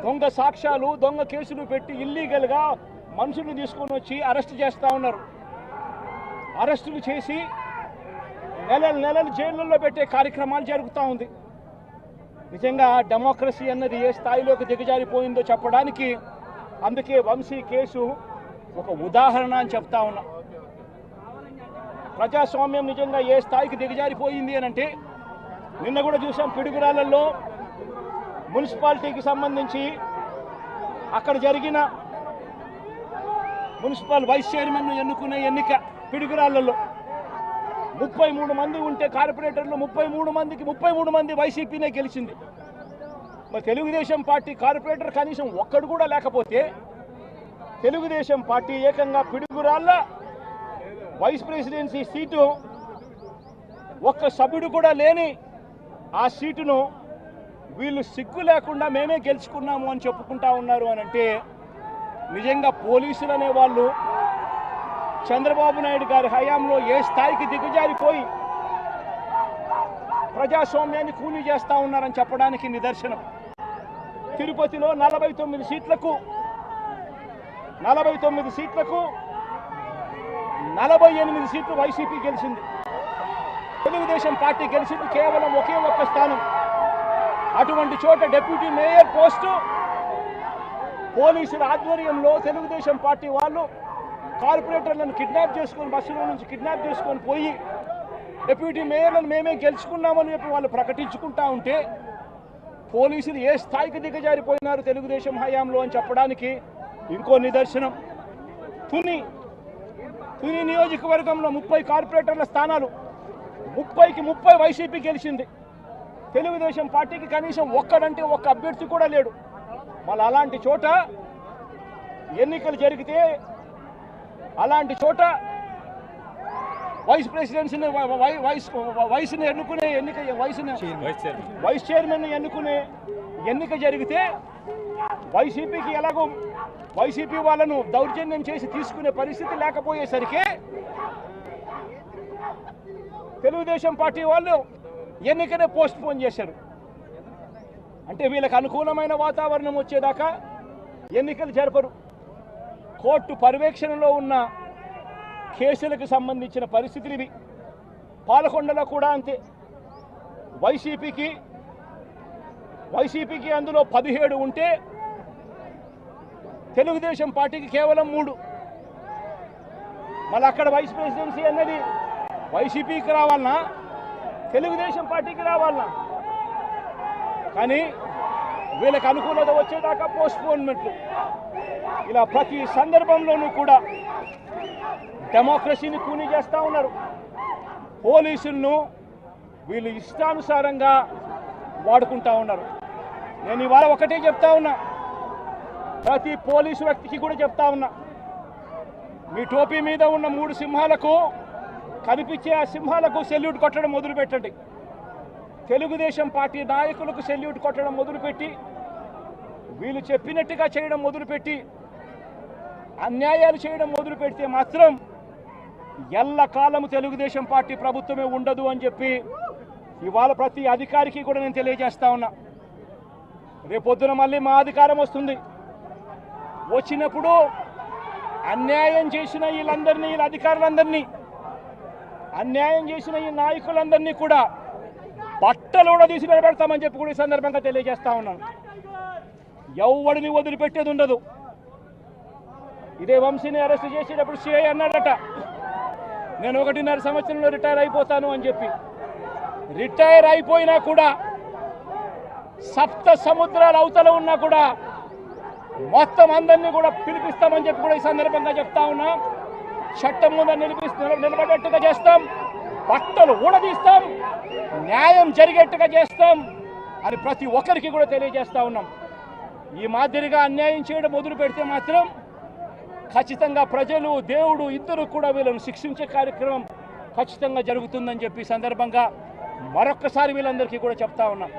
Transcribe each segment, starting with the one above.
దొంగ సాక్ష్యాలు దొంగ కేసులు పెట్టి ఇల్లీగల్గా మనుషులు తీసుకొని వచ్చి అరెస్ట్ చేస్తూ ఉన్నారు. అరెస్టులు చేసి నెలలు జైళ్ళల్లో పెట్టే కార్యక్రమాలు జరుగుతూ ఉంది. నిజంగా డెమోక్రసీ అన్నది ఏ స్థాయిలోకి దిగజారిపోయిందో చెప్పడానికి అందుకే వంశీ కేసు ఒక ఉదాహరణ అని చెప్తా ఉన్నా. ప్రజాస్వామ్యం నిజంగా ఏ స్థాయికి దిగజారిపోయింది అని అంటే నిన్న కూడా చూసాం. పిడుగురాళ్ళల్లో మున్సిపాలిటీకి సంబంధించి అక్కడ జరిగిన మున్సిపల్ వైస్ చైర్మన్ ఎన్నుకునే ఎన్నిక పిడుగురాళ్ళల్లో 33 మంది ఉంటే కార్పొరేటర్లు 33 మంది వైసీపీనే గెలిచింది. మరి తెలుగుదేశం పార్టీ కార్పొరేటర్ కనీసం ఒక్కడు కూడా లేకపోతే తెలుగుదేశం పార్టీ ఏకంగా పిడుగురాళ్ళ వైస్ ప్రెసిడెన్సీ సీటు ఒక్క సభ్యుడు కూడా లేని ఆ సీటును వీళ్ళు సిగ్గు లేకుండా మేమే గెలుచుకున్నాము అని చెప్పుకుంటా ఉన్నారు అని అంటే నిజంగా పోలీసులు అనే వాళ్ళు చంద్రబాబు నాయుడు గారి హయాంలో ఏ స్థాయికి దిగజారిపోయి ప్రజాస్వామ్యాన్ని కూలీ చేస్తూ ఉన్నారని చెప్పడానికి నిదర్శనం. తిరుపతిలో 49 సీట్లకు 48 సీట్లు వైసీపీ గెలిచింది. తెలుగుదేశం పార్టీ గెలిచింది కేవలం ఒకే ఒక్క స్థానం. అటువంటి చోట డిప్యూటీ మేయర్ పోస్టు పోలీసుల ఆధ్వర్యంలో తెలుగుదేశం పార్టీ వాళ్ళు కార్పొరేటర్లను కిడ్నాప్ చేసుకొని బస్సులో నుంచి కిడ్నాప్ చేసుకొని పోయి డిప్యూటీ మేయర్లను మేమే గెలుచుకున్నామని చెప్పి వాళ్ళు ప్రకటించుకుంటా ఉంటే పోలీసులు ఏ స్థాయికి దిగజారిపోయినారు తెలుగుదేశం హయాంలో అని చెప్పడానికి ఇంకో నిదర్శనం. తుని నియోజకవర్గంలో 30 కార్పొరేటర్ల స్థానాలు 30కి 30 వైసీపీ గెలిచింది. తెలుగుదేశం పార్టీకి కనీసం ఒక్కడంటే ఒక్క అభ్యర్థి కూడా లేడు. మళ్ళీ అలాంటి చోట ఎన్నికలు జరిగితే అలాంటి చోట వైస్ ప్రెసిడెన్సీని వైస్ని ఎన్నుకునే ఎన్నిక వైస్ చైర్మన్ ఎన్నుకునే ఎన్నిక జరిగితే వైసీపీకి ఎలాగో వైసీపీ వాళ్ళను దౌర్జన్యం చేసి తీసుకునే పరిస్థితి లేకపోయేసరికి తెలుగుదేశం పార్టీ వాళ్ళు ఎన్నికనే పోస్ట్ పోన్ చేశారు. అంటే వీళ్ళకి అనుకూలమైన వాతావరణం వచ్చేదాకా ఎన్నికలు జరపరు. కోర్టు పర్యవేక్షణలో ఉన్న కేసులకు సంబంధించిన పరిస్థితులు ఇవి. పాలకొండలో కూడా అంతే. వైసీపీకి అందులో 17 ఉంటే తెలుగుదేశం పార్టీకి కేవలం 3. మళ్ళీ అక్కడ వైస్ ప్రెసిడెన్సీ అన్నది వైసీపీకి రావాలన్నా తెలుగుదేశం పార్టీకి రావాలన్నా కానీ వీళ్ళకి అనుకూలత వచ్చేదాకా పోస్ట్పోన్మెంట్లు. ఇలా ప్రతి సందర్భంలోనూ కూడా డెమోక్రసీని కూనీ చేస్తూ ఉన్నారు. పోలీసులను వీళ్ళు ఇష్టానుసారంగా వాడుకుంటా ఉన్నారు. నేను ఇవాళ ఒకటే చెప్తా ఉన్నా, ప్రతి పోలీసు వ్యక్తికి కూడా చెప్తా ఉన్నా, మీ టోపీ మీద ఉన్న 3 సింహాలకు కనిపించే ఆ సింహాలకు సెల్యూట్ కొట్టడం మొదలుపెట్టండి. తెలుగుదేశం పార్టీ నాయకులకు సెల్యూట్ కొట్టడం మొదలుపెట్టి వీళ్ళు చెప్పినట్టుగా చేయడం మొదలుపెట్టి అన్యాయాలు చేయడం మొదలు పెడితే మాత్రం ఎల్లకాలము తెలుగుదేశం పార్టీ ప్రభుత్వమే ఉండదు అని చెప్పి ఇవాళ ప్రతి అధికారికి కూడా నేను తెలియజేస్తా ఉన్నా. రేపొద్దున మళ్ళీ మా అధికారం వస్తుంది. వచ్చినప్పుడు అన్యాయం చేసిన వీళ్ళందరినీ వీళ్ళ అధికారులందరినీ అన్యాయం చేసిన ఈ నాయకులందరినీ కూడా బట్టలు కూడా తీసి నిలబెడతామని చెప్పి కూడా ఈ సందర్భంగా తెలియజేస్తా ఉన్నాను. ఎవడిని వదిలిపెట్టేది ఉండదు. ఇదే వంశీని అరెస్ట్ చేసేటప్పుడు సిఐ అన్నాడట, నేను 1.5 సంవత్సరంలో రిటైర్ అయిపోతాను అని చెప్పి. రిటైర్ అయిపోయినా కూడా సప్త సముద్రాల అవతల ఉన్నా కూడా మొత్తం అందరినీ కూడా పిలిపిస్తామని చెప్పి కూడా ఈ సందర్భంగా చెప్తా ఉన్నా. చట్టం ముందు నిలబడేట్టుగా చేస్తాం, బట్టలు ఊడదీస్తాం, న్యాయం జరిగేట్టుగా చేస్తాం అని ప్రతి ఒక్కరికి కూడా తెలియజేస్తా ఉన్నాం. ఈ మాదిరిగా అన్యాయం చేయడం మొదలు పెడితే మాత్రం ఖచ్చితంగా ప్రజలు దేవుడు ఇద్దరు కూడా వీళ్ళను శిక్షించే కార్యక్రమం ఖచ్చితంగా జరుగుతుందని చెప్పి సందర్భంగా మరొక్కసారి వీళ్ళందరికీ కూడా చెప్తా ఉన్నాం.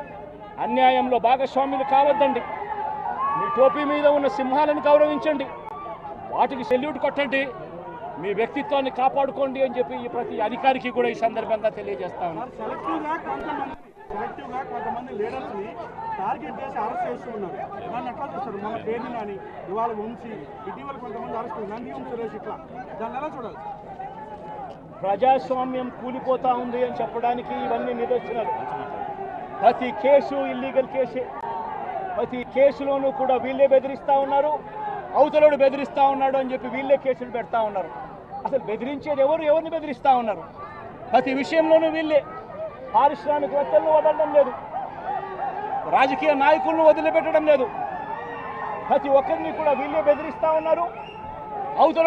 అన్యాయంలో భాగస్వాములు కావద్దండి. మీ టోపీ మీద ఉన్న సింహాలను గౌరవించండి, వాటికి సెల్యూట్ కొట్టండి, మీ వ్యక్తిత్వాన్ని కాపాడుకోండి అని చెప్పి ప్రతి అధికారికి కూడా ఈ సందర్భంగా తెలియజేస్తా ఉన్నాం. సెలెక్టివ్గా కొంతమంది లీడర్స్ని టార్గెట్ చేసి అరెస్ట్ చేస్తూ ఉన్నారు. దాన్ని ఎట్లా చూస్తారు? మన పేరుని కానీ ఇవాళ వంశీ, ఇటీవల కొంతమంది అరెస్ట్ నంది సురేష్, ఇట్లా దాన్ని ఎలా చూడాలి? ప్రజాస్వామ్యం కూలిపోతా ఉంది అని చెప్పడానికి ఇవన్నీ నిదర్శనాలు. ప్రతి కేసు ఇల్లీగల్ కేసే. ప్రతి కేసులోనూ కూడా వీళ్ళే బెదిరిస్తూ ఉన్నారు, అవతలోడు బెదిరిస్తూ ఉన్నాడు అని చెప్పి వీళ్ళే కేసులు పెడతా ఉన్నారు. అసలు బెదిరించేది ఎవరిని బెదిరిస్తూ ఉన్నారు? ప్రతి విషయంలోనూ వీళ్ళే. పారిశ్రామికవేత్తలను వదలడం లేదు, రాజకీయ నాయకులను వదిలిపెట్టడం లేదు. ప్రతి ఒక్కరిని కూడా వీళ్ళే బెదిరిస్తూ ఉన్నారు, అవతల